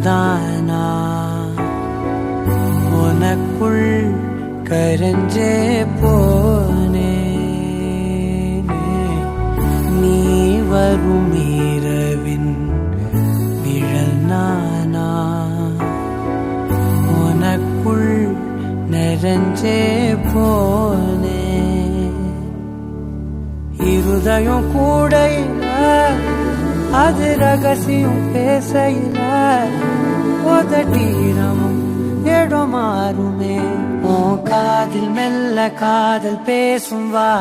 தானா உனக்குள் கரைஞ்சே போனே நீ வரும் இரவின் நிழல் நானா உனக்குள் நிறைஞ்சே போனே இருதயம் கூடையில அது ரகசியம் பேசையில உதட்டீரமும் இடம் மாறுமே உன் காதில் மெல்ல காதல் பேசும் வா